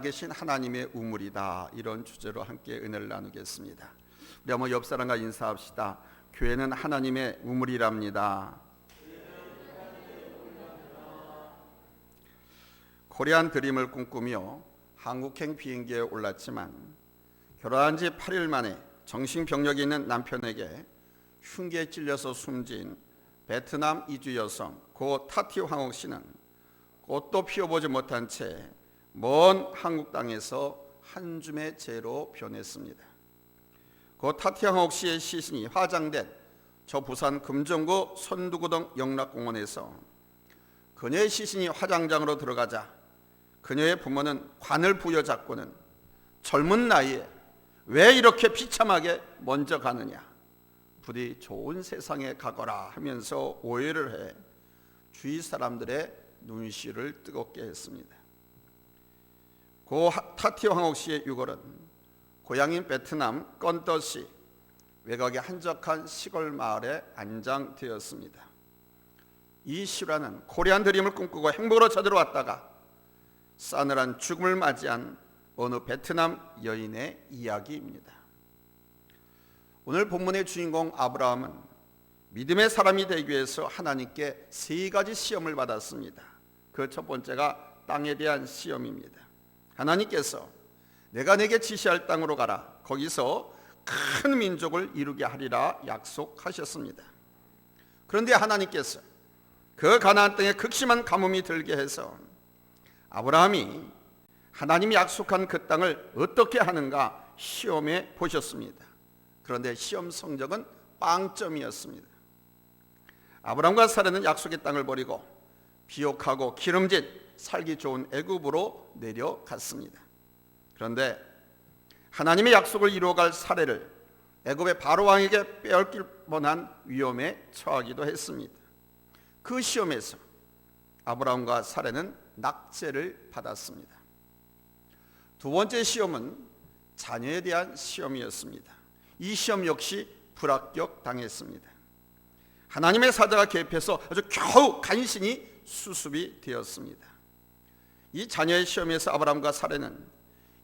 계신 하나님의 우물이다, 이런 주제로 함께 은혜를 나누겠습니다. 우리 한번 옆 사람과 인사합시다. 교회는 하나님의 우물이랍니다. 코리안 드림을 꿈꾸며 한국행 비행기에 올랐지만 결혼한 지 8일 만에 정신병력이 있는 남편에게 흉기에 찔려서 숨진 베트남 이주 여성 고 타티 황옥 씨는 꽃도 피워보지 못한 채 먼 한국 땅에서 한 줌의 재로 변했습니다. 고 타티 황옥 씨의 시신이 화장된 저 부산 금정구 선두구동 영락공원에서 그녀의 시신이 화장장으로 들어가자 그녀의 부모는 관을 부여잡고는 젊은 나이에 왜 이렇게 비참하게 먼저 가느냐, 부디 좋은 세상에 가거라 하면서 오해를 해 주위 사람들의 눈시를 뜨겁게 했습니다. 고 타티 황옥 씨의 유골은 고향인 베트남 건떠시 외곽의 한적한 시골 마을에 안장되었습니다. 이 실화는 코리안 드림을 꿈꾸고 행복으로 찾아왔다가 싸늘한 죽음을 맞이한 어느 베트남 여인의 이야기입니다. 오늘 본문의 주인공 아브라함은 믿음의 사람이 되기 위해서 하나님께 세 가지 시험을 받았습니다. 그 첫 번째가 땅에 대한 시험입니다. 하나님께서 내가 내게 지시할 땅으로 가라, 거기서 큰 민족을 이루게 하리라 약속하셨습니다. 그런데 하나님께서 그 가나안 땅에 극심한 가뭄이 들게 해서 아브라함이 하나님이 약속한 그 땅을 어떻게 하는가 시험해 보셨습니다. 그런데 시험 성적은 빵점이었습니다. 아브라함과 사라는 약속의 땅을 버리고 비옥하고 기름진 살기 좋은 애굽으로 내려갔습니다. 그런데 하나님의 약속을 이루어갈 사례를 애굽의 바로 왕에게 빼앗길 뻔한 위험에 처하기도 했습니다. 그 시험에서 아브라함과 사라는 낙제를 받았습니다. 두 번째 시험은 자녀에 대한 시험이었습니다. 이 시험 역시 불합격당했습니다. 하나님의 사자가 개입해서 아주 겨우 간신히 수습이 되었습니다. 이 자녀의 시험에서 아브라함과 사라는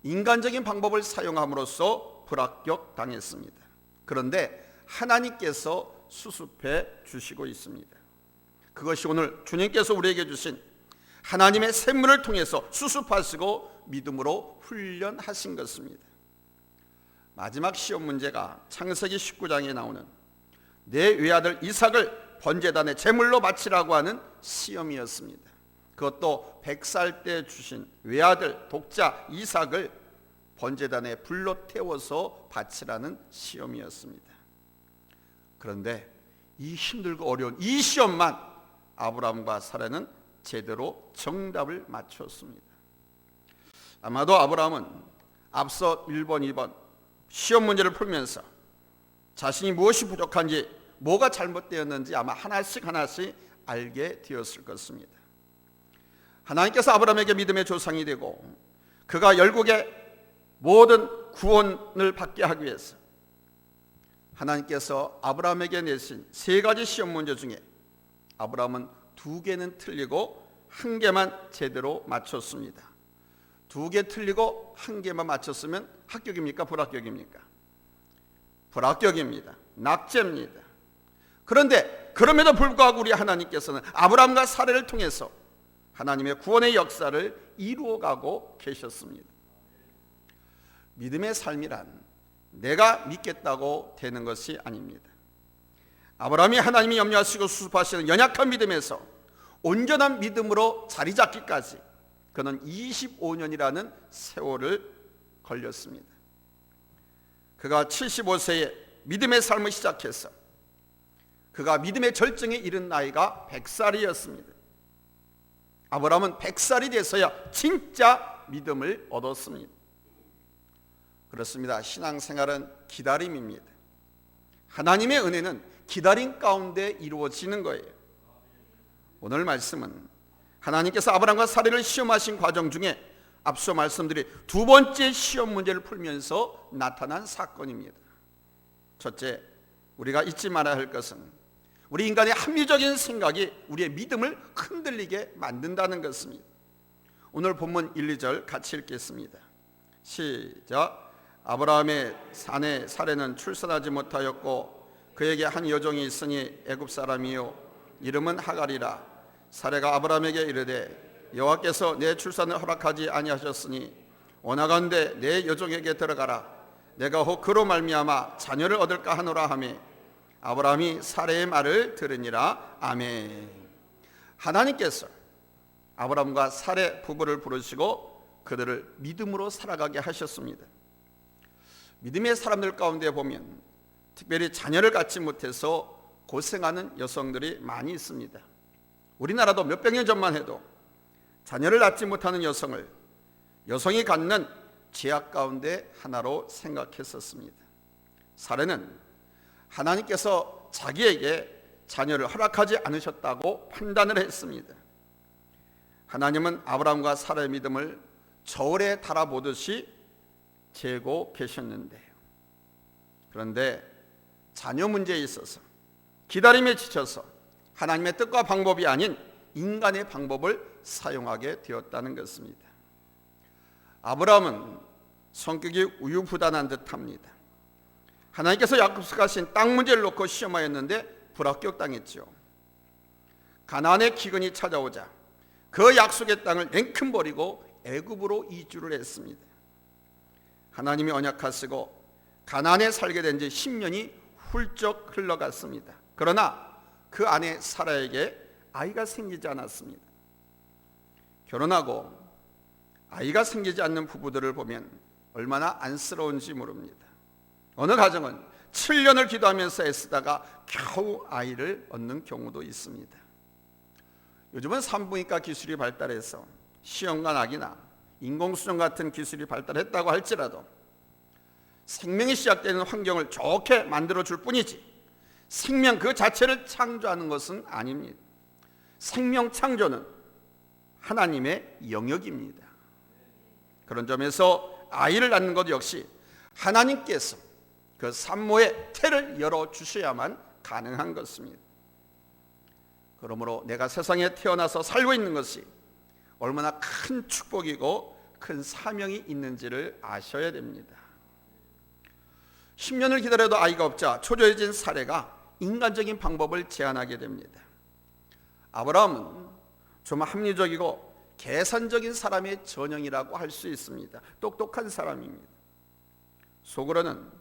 인간적인 방법을 사용함으로써 불합격당했습니다. 그런데 하나님께서 수습해 주시고 있습니다. 그것이 오늘 주님께서 우리에게 주신 하나님의 샘물을 통해서 수습하시고 믿음으로 훈련하신 것입니다. 마지막 시험 문제가 창세기 19장에 나오는 내 외아들 이삭을 번제단에 제물로 바치라고 하는 시험이었습니다. 그것도 100살 때 주신 외아들 독자 이삭을 번제단에 불로 태워서 바치라는 시험이었습니다. 그런데 이 힘들고 어려운 이 시험만 아브라함과 사라는 제대로 정답을 맞췄습니다. 아마도 아브라함은 앞서 1번, 2번 시험 문제를 풀면서 자신이 무엇이 부족한지, 뭐가 잘못되었는지 아마 하나씩 알게 되었을 것입니다. 하나님께서 아브라함에게 믿음의 조상이 되고 그가 열국의 모든 구원을 받게 하기 위해서 하나님께서 아브라함에게 내신 세 가지 시험 문제 중에 아브라함은 2개는 틀리고 1개만 제대로 맞췄습니다. 2개 틀리고 1개만 맞췄으면 합격입니까? 불합격입니까? 불합격입니다. 낙제입니다. 그런데 그럼에도 불구하고 우리 하나님께서는 아브라함과 사라를 통해서 하나님의 구원의 역사를 이루어가고 계셨습니다. 믿음의 삶이란 내가 믿겠다고 되는 것이 아닙니다. 아브라함이 하나님이 염려하시고 수습하시는 연약한 믿음에서 온전한 믿음으로 자리 잡기까지 그는 25년이라는 세월을 걸렸습니다. 그가 75세에 믿음의 삶을 시작해서 그가 믿음의 절정에 이른 나이가 100살이었습니다. 아브라함은 100살이 돼서야 진짜 믿음을 얻었습니다. 그렇습니다. 신앙생활은 기다림입니다. 하나님의 은혜는 기다림 가운데 이루어지는 거예요. 오늘 말씀은 하나님께서 아브라함과 사라를 시험하신 과정 중에 앞서 말씀드린 2번째 시험 문제를 풀면서 나타난 사건입니다. 첫째, 우리가 잊지 말아야 할 것은 우리 인간의 합리적인 생각이 우리의 믿음을 흔들리게 만든다는 것입니다. 오늘 본문 1, 2절 같이 읽겠습니다. 시작. 아브라함의 아내 사레는 출산하지 못하였고 그에게 한 여종이 있으니 애굽 사람이요 이름은 하갈이라. 사레가 아브라함에게 이르되 여호와께서 내 출산을 허락하지 아니하셨으니 원하건대 내 여종에게 들어가라. 내가 혹 그로 말미암아 자녀를 얻을까 하노라 하매 아브라함이 사레의 말을 들으니라. 아멘. 하나님께서 아브라함과 사레 부부를 부르시고 그들을 믿음으로 살아가게 하셨습니다. 믿음의 사람들 가운데 보면 특별히 자녀를 갖지 못해서 고생하는 여성들이 많이 있습니다. 우리나라도 몇백 년 전만 해도 자녀를 낳지 못하는 여성이 갖는 죄악 가운데 하나로 생각했었습니다. 사레는 하나님께서 자기에게 자녀를 허락하지 않으셨다고 판단을 했습니다. 하나님은 아브라함과 사라의 믿음을 저울에 달아보듯이 재고 계셨는데요. 그런데 자녀 문제에 있어서 기다림에 지쳐서 하나님의 뜻과 방법이 아닌 인간의 방법을 사용하게 되었다는 것입니다. 아브라함은 성격이 우유부단한 듯합니다. 하나님께서 약속하신 땅 문제를 놓고 시험하였는데 불합격당했죠. 가나안의 기근이 찾아오자 그 약속의 땅을 냉큼 버리고 애굽으로 이주를 했습니다. 하나님이 언약하시고 가나안에 살게 된 지 10년이 훌쩍 흘러갔습니다. 그러나 그 아내 사라에게 아이가 생기지 않았습니다. 결혼하고 아이가 생기지 않는 부부들을 보면 얼마나 안쓰러운지 모릅니다. 어느 가정은 7년을 기도하면서 애쓰다가 겨우 아이를 얻는 경우도 있습니다. 요즘은 산부인과 기술이 발달해서 시험관 낙이나 인공수정 같은 기술이 발달했다고 할지라도 생명이 시작되는 환경을 좋게 만들어줄 뿐이지 생명 그 자체를 창조하는 것은 아닙니다. 생명 창조는 하나님의 영역입니다. 그런 점에서 아이를 낳는 것 역시 하나님께서 그 산모의 태를 열어주셔야만 가능한 것입니다. 그러므로 내가 세상에 태어나서 살고 있는 것이 얼마나 큰 축복이고 큰 사명이 있는지를 아셔야 됩니다. 10년을 기다려도 아이가 없자 초조해진 사레가 인간적인 방법을 제안하게 됩니다. 아브라함은 좀 합리적이고 계산적인 사람의 전형이라고 할 수 있습니다. 똑똑한 사람입니다. 속으로는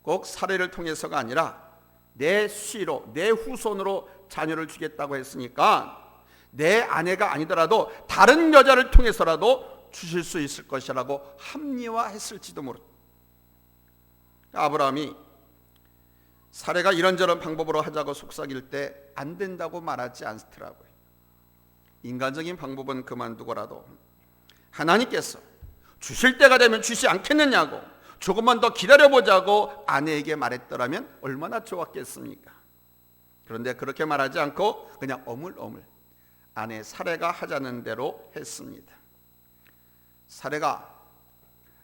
꼭 사레를 통해서가 아니라 내 씨로, 내 후손으로 자녀를 주겠다고 했으니까 내 아내가 아니더라도 다른 여자를 통해서라도 주실 수 있을 것이라고 합리화했을지도 모릅니다. 아브라함이 사레가 이런저런 방법으로 하자고 속삭일 때 안 된다고 말하지 않더라고요. 인간적인 방법은 그만두고라도 하나님께서 주실 때가 되면 주시지 않겠느냐고 조금만 더 기다려보자고 아내에게 말했더라면 얼마나 좋았겠습니까? 그런데 그렇게 말하지 않고 그냥 어물어물 아내 사레가 하자는 대로 했습니다. 사레가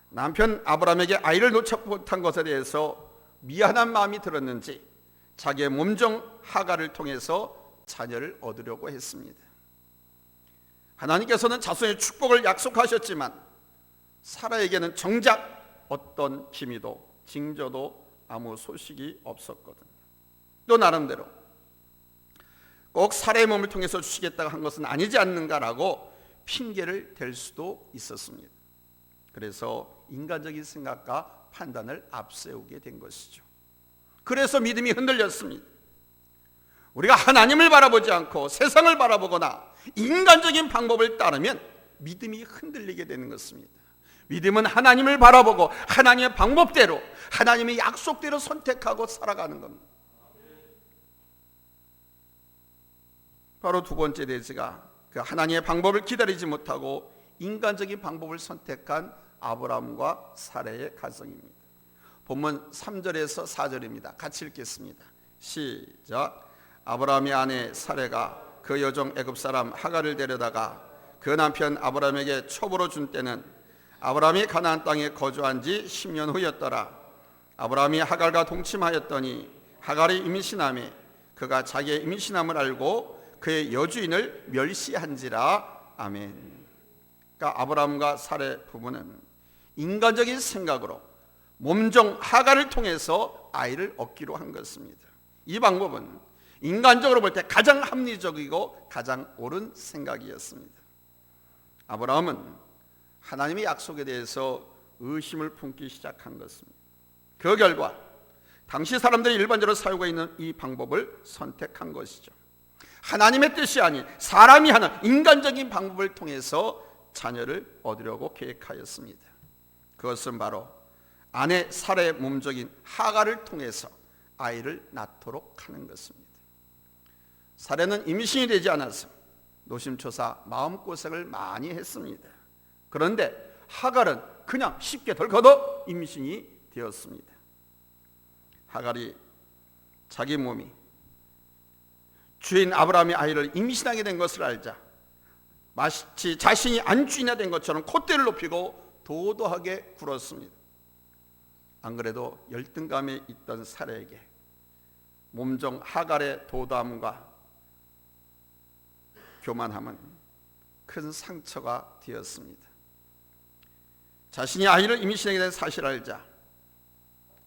남편 아브라함에게 아이를 놓지 못한 것에 대해서 미안한 마음이 들었는지 자기의 몸종 하갈을 통해서 자녀를 얻으려고 했습니다. 하나님께서는 자손의 축복을 약속하셨지만 사라에게는 정작 어떤 기미도 징조도 아무 소식이 없었거든요. 또 나름대로 꼭 사라의 몸을 통해서 주시겠다고 한 것은 아니지 않는가라고 핑계를 댈 수도 있었습니다. 그래서 인간적인 생각과 판단을 앞세우게 된 것이죠. 그래서 믿음이 흔들렸습니다. 우리가 하나님을 바라보지 않고 세상을 바라보거나 인간적인 방법을 따르면 믿음이 흔들리게 되는 것입니다. 믿음은 하나님을 바라보고 하나님의 방법대로 하나님의 약속대로 선택하고 살아가는 겁니다. 바로 두 번째 대지가 그 하나님의 방법을 기다리지 못하고 인간적인 방법을 선택한 아브라함과 사레의 가정입니다. 본문 3절에서 4절입니다. 같이 읽겠습니다. 시작. 아브라함의 아내 사레가 그 여종 애굽 사람 하갈을 데려다가 그 남편 아브라함에게 첩으로 준 때는 아브라함이 가나안 땅에 거주한 지 10년 후였더라. 아브라함이 하갈과 동침하였더니 하갈이 임신하매 그가 자기의 임신함을 알고 그의 여주인을 멸시한지라. 아멘. 그러니까 아브라함과 사레 부부는 인간적인 생각으로 몸종 하갈을 통해서 아이를 얻기로 한 것입니다. 이 방법은 인간적으로 볼 때 가장 합리적이고 가장 옳은 생각이었습니다. 아브라함은 하나님의 약속에 대해서 의심을 품기 시작한 것입니다. 그 결과 당시 사람들이 일반적으로 사용하고 있는 이 방법을 선택한 것이죠. 하나님의 뜻이 아닌 사람이 하는 인간적인 방법을 통해서 자녀를 얻으려고 계획하였습니다. 그것은 바로 아내 사레의 몸종인 하갈을 통해서 아이를 낳도록 하는 것입니다. 사레는 임신이 되지 않아서 노심초사 마음고생을 많이 했습니다. 그런데 하갈은 그냥 쉽게 덜커덕 임신이 되었습니다. 하갈이 자기 몸이 주인 아브라함의 아이를 임신하게 된 것을 알자 마치 자신이 안주인이 된 것처럼 콧대를 높이고 도도하게 굴었습니다. 안 그래도 열등감에 있던 사레에게 몸종 하갈의 도도함과 교만함은 큰 상처가 되었습니다. 자신이 아이를 임신하게 된 사실을 알자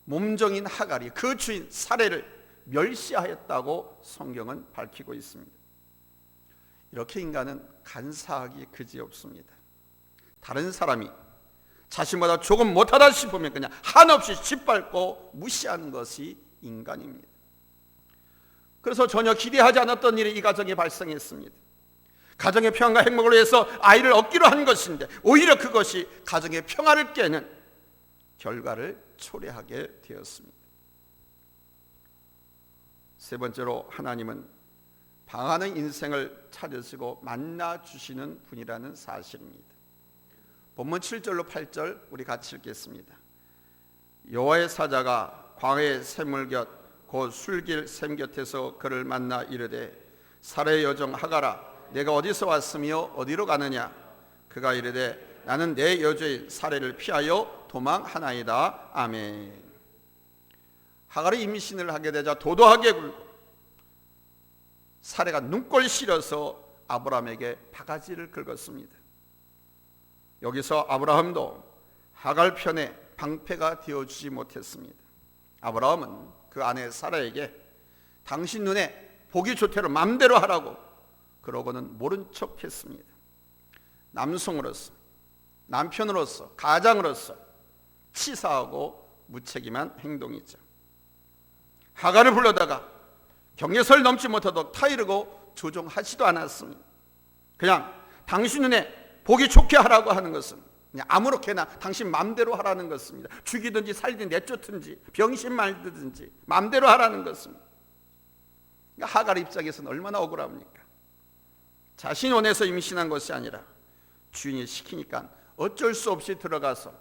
몸종인 하갈이 그 주인 사레를 멸시하였다고 성경은 밝히고 있습니다. 이렇게 인간은 간사하기 그지없습니다. 다른 사람이 자신보다 조금 못하다 싶으면 그냥 한없이 짓밟고 무시하는 것이 인간입니다. 그래서 전혀 기대하지 않았던 일이 이 가정에 발생했습니다. 가정의 평안과 행복을 위해서 아이를 얻기로 한 것인데 오히려 그것이 가정의 평화를 깨는 결과를 초래하게 되었습니다. 세 번째로 하나님은 방황하는 인생을 찾으시고 만나주시는 분이라는 사실입니다. 본문 7절로 8절 우리 같이 읽겠습니다. 여호와의 사자가 광야의 샘물 곁 곧 술길 샘 곁에서 그를 만나 이르되 사레의 여종 하갈아 내가 어디서 왔으며 어디로 가느냐. 그가 이르되 나는 내 여주인 사레를 피하여 도망하나이다. 아멘. 하갈이 임신을 하게 되자 도도하게 굴고 사레가 눈꼴 실어서 아브라함에게 바가지를 긁었습니다. 여기서 아브라함도 하갈 편에 방패가 되어주지 못했습니다. 아브라함은 그 아내 사라에게 당신 눈에 보기 좋대로 맘대로 하라고 그러고는 모른 척했습니다. 남성으로서, 남편으로서, 가장으로서 치사하고 무책임한 행동이죠. 하갈을 불러다가 경계선을 넘지 못하도록 타이르고 조종하지도 않았습니다. 그냥 당신 눈에 보기 좋게 하라고 하는 것은 그냥 아무렇게나 당신 맘대로 하라는 것입니다. 죽이든지 살든지 내쫓든지 병신 말든지 맘대로 하라는 것입니다. 그러니까 하갈 입장에서는 얼마나 억울합니까? 자신이 원해서 임신한 것이 아니라 주인이 시키니까 어쩔 수 없이 들어가서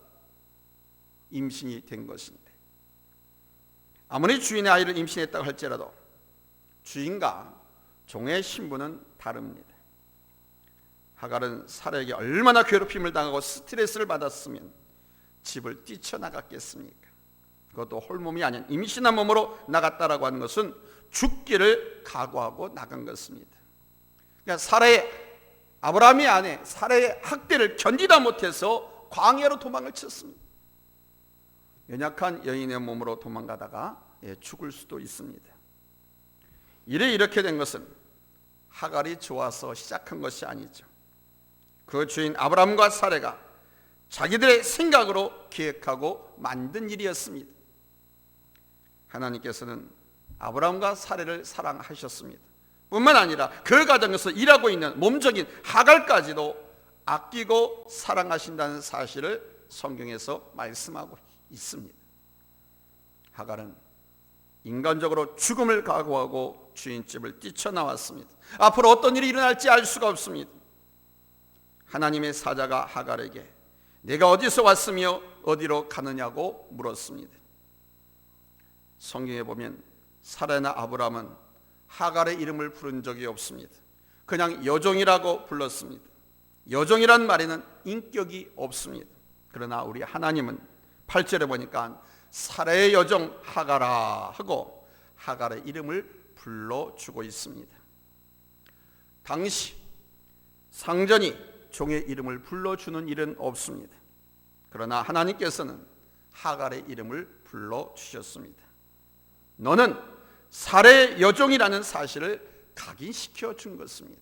임신이 된 것인데 아무리 주인의 아이를 임신했다고 할지라도 주인과 종의 신분은 다릅니다. 하갈은 사라에게 얼마나 괴롭힘을 당하고 스트레스를 받았으면 집을 뛰쳐나갔겠습니까? 그것도 홀몸이 아닌 임신한 몸으로 나갔다라고 하는 것은 죽기를 각오하고 나간 것입니다. 그러니까 사라의 아브라함의 아내 사라의 학대를 견디다 못해서 광야로 도망을 쳤습니다. 연약한 여인의 몸으로 도망가다가 죽을 수도 있습니다. 이렇게 된 것은 하갈이 좋아서 시작한 것이 아니죠. 그 주인 아브라함과 사레가 자기들의 생각으로 계획하고 만든 일이었습니다. 하나님께서는 아브라함과 사레를 사랑하셨습니다. 뿐만 아니라 그 가정에서 일하고 있는 몸적인 하갈까지도 아끼고 사랑하신다는 사실을 성경에서 말씀하고 있습니다. 하갈은 인간적으로 죽음을 각오하고 주인집을 뛰쳐나왔습니다. 앞으로 어떤 일이 일어날지 알 수가 없습니다. 하나님의 사자가 하갈에게 내가 어디서 왔으며 어디로 가느냐고 물었습니다. 성경에 보면 사라나 아브라함은 하갈의 이름을 부른 적이 없습니다. 그냥 여종이라고 불렀습니다. 여종이란 말에는 인격이 없습니다. 그러나 우리 하나님은 8절에 보니까 사라의 여종 하갈아 하고 하갈의 이름을 불러주고 있습니다. 당시 상전이 종의 이름을 불러주는 일은 없습니다. 그러나 하나님께서는 하갈의 이름을 불러주셨습니다. 너는 사레의 여종이라는 사실을 각인시켜 준 것입니다.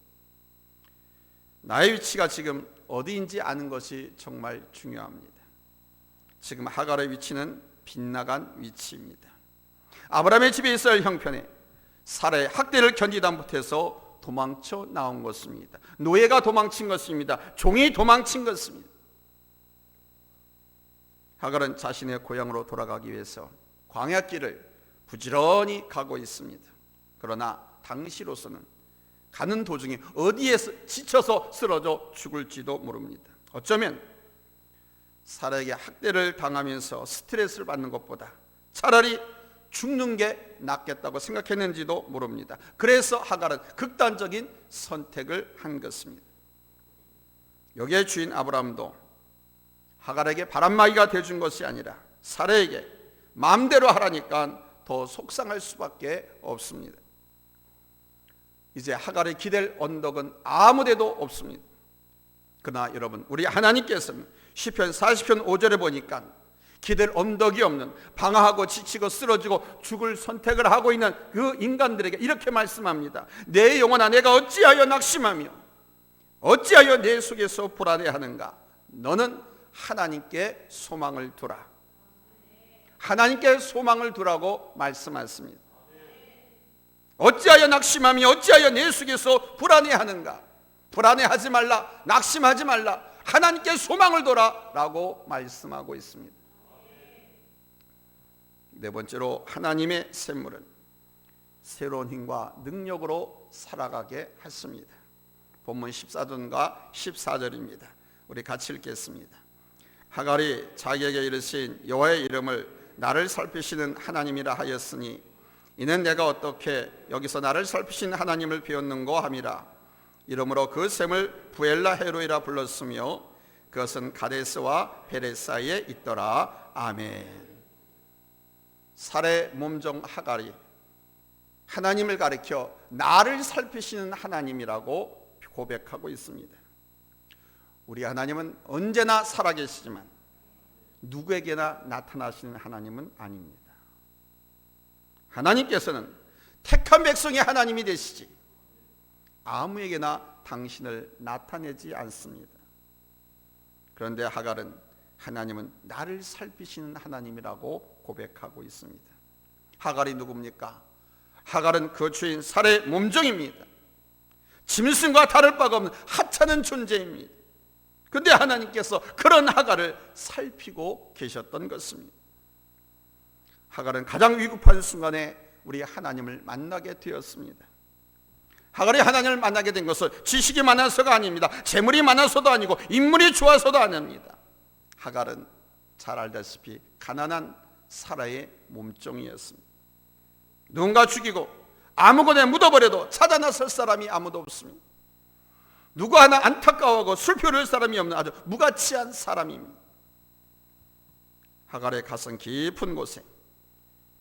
나의 위치가 지금 어디인지 아는 것이 정말 중요합니다. 지금 하갈의 위치는 빗나간 위치입니다. 아브라함의 집에 있을 형편에 사라의 학대를 견디다 못해서 도망쳐 나온 것입니다. 노예가 도망친 것입니다. 종이 도망친 것입니다. 하갈은 자신의 고향으로 돌아가기 위해서 광야길을 부지런히 가고 있습니다. 그러나 당시로서는 가는 도중에 어디에서 지쳐서 쓰러져 죽을지도 모릅니다. 어쩌면 사라에게 학대를 당하면서 스트레스를 받는 것보다 차라리 죽는 게 낫겠다고 생각했는지도 모릅니다. 그래서 하갈은 극단적인 선택을 한 것입니다. 여기에 주인 아브라함도 하갈에게 바람막이가 되어준 것이 아니라 사라에게 마음대로 하라니까 더 속상할 수밖에 없습니다. 이제 하갈이 기댈 언덕은 아무데도 없습니다. 그러나 여러분, 우리 하나님께서는 시편 40편 5절에 보니까 기댈 언덕이 없는, 방황하고 지치고 쓰러지고 죽을 선택을 하고 있는 그 인간들에게 이렇게 말씀합니다. 내 영혼아, 내가 어찌하여 낙심하며 어찌하여 내 속에서 불안해하는가? 너는 하나님께 소망을 두라. 하나님께 소망을 두라고 말씀하십니다. 어찌하여 낙심하며 어찌하여 내 속에서 불안해하는가? 불안해하지 말라, 낙심하지 말라, 하나님께 소망을 둬라 라고 말씀하고 있습니다. 네 번째로, 하나님의 샘물은 새로운 힘과 능력으로 살아가게 하십니다. 본문 14절과 14절입니다. 우리 같이 읽겠습니다. 하갈이 자기에게 이르신 여호와의 이름을 나를 살피시는 하나님이라 하였으니 이는 내가 어떻게 여기서 나를 살피신 하나님을 배웠는고 함이라. 이러므로 그 샘을 부엘라 헤로이라 불렀으며 그것은 가데스와 베레 사이에 있더라. 아멘. 사레 몸종 하갈이 하나님을 가리켜 나를 살피시는 하나님이라고 고백하고 있습니다. 우리 하나님은 언제나 살아계시지만 누구에게나 나타나시는 하나님은 아닙니다. 하나님께서는 택한 백성의 하나님이 되시지 아무에게나 당신을 나타내지 않습니다. 그런데 하갈은 하나님은 나를 살피시는 하나님이라고 고백하고 있습니다. 하갈이 누굽니까? 하갈은 그 주인 사레의 몸종입니다. 짐승과 다를 바가 없는 하찮은 존재입니다. 그런데 하나님께서 그런 하갈을 살피고 계셨던 것입니다. 하갈은 가장 위급한 순간에 우리 하나님을 만나게 되었습니다. 하갈이 하나님을 만나게 된 것은 지식이 많아서가 아닙니다. 재물이 많아서도 아니고 인물이 좋아서도 아닙니다. 하갈은 잘 알다시피 가난한 사라의 몸종이었습니다. 누군가 죽이고 아무거나 묻어버려도 찾아 나설 사람이 아무도 없습니다. 누구 하나 안타까워하고 슬퍼할 사람이 없는 아주 무가치한 사람입니다. 하갈의 가슴 깊은 곳에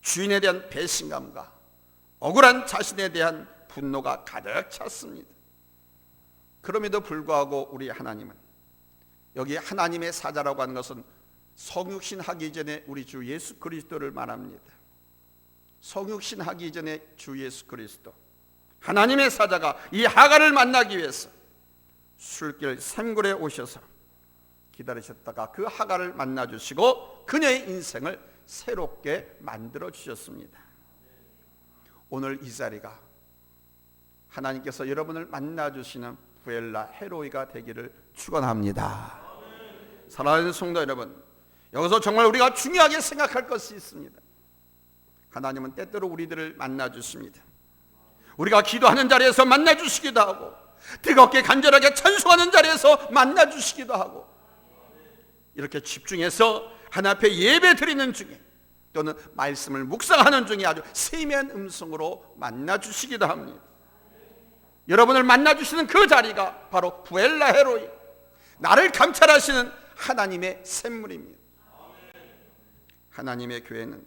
주인에 대한 배신감과 억울한 자신에 대한 분노가 가득 찼습니다. 그럼에도 불구하고 우리 하나님은, 여기 하나님의 사자라고 하는 것은 성육신 하기 전에 우리 주 예수 그리스도를 말합니다. 성육신 하기 전에 주 예수 그리스도, 하나님의 사자가 이 하갈을 만나기 위해서 술길 샘굴에 오셔서 기다리셨다가 그 하갈을 만나주시고 그녀의 인생을 새롭게 만들어 주셨습니다. 오늘 이 자리가 하나님께서 여러분을 만나주시는 부엘라 헤로이가 되기를 축원합니다. 사랑하는 성도 여러분, 여기서 정말 우리가 중요하게 생각할 것이 있습니다. 하나님은 때때로 우리들을 만나주십니다. 우리가 기도하는 자리에서 만나주시기도 하고, 뜨겁게 간절하게 찬송하는 자리에서 만나주시기도 하고, 이렇게 집중해서 하나님 앞에 예배 드리는 중에 또는 말씀을 묵상하는 중에 아주 세미한 음성으로 만나주시기도 합니다. 여러분을 만나주시는 그 자리가 바로 부엘라 헤로이, 나를 감찰하시는 하나님의 샘물입니다. 하나님의 교회는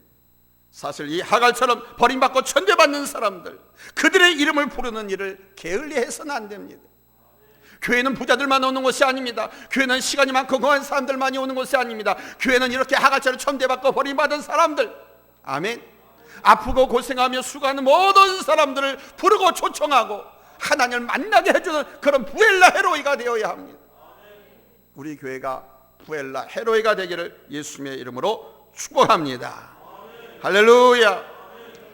사실 이 하갈처럼 버림받고 천대받는 사람들, 그들의 이름을 부르는 일을 게을리해서는 안 됩니다. 교회는 부자들만 오는 곳이 아닙니다. 교회는 시간이 많고 건강한 사람들만이 오는 곳이 아닙니다. 교회는 이렇게 하갈처럼 천대받고 버림받은 사람들, 아멘, 아프고 고생하며 수고하는 모든 사람들을 부르고 초청하고 하나님을 만나게 해주는 그런 부엘라 헤로이가 되어야 합니다. 우리 교회가 부엘라 헤로이가 되기를 예수님의 이름으로 축복합니다. 할렐루야.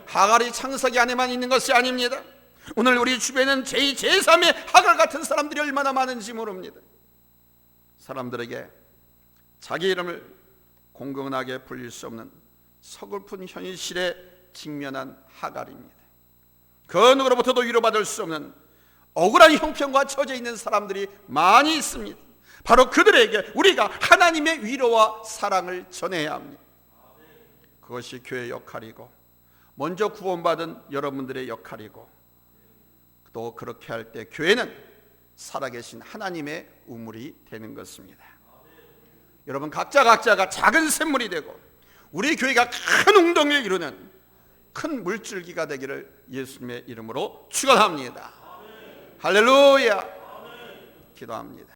하갈이 창세기 안에만 있는 것이 아닙니다. 오늘 우리 주변에는 제2, 제3의 하갈 같은 사람들이 얼마나 많은지 모릅니다. 사람들에게 자기 이름을 공공하게 불릴 수 없는 서글픈 현실에 직면한 하갈입니다. 그 누구로부터도 위로받을 수 없는 억울한 형편과 처져 있는 사람들이 많이 있습니다. 바로 그들에게 우리가 하나님의 위로와 사랑을 전해야 합니다. 그것이 교회의 역할이고 먼저 구원받은 여러분들의 역할이고, 또 그렇게 할 때 교회는 살아계신 하나님의 우물이 되는 것입니다. 여러분 각자가 작은 샘물이 되고 우리 교회가 큰 웅덩이를 이루는 큰 물줄기가 되기를 예수님의 이름으로 축원합니다. 할렐루야. 기도합니다.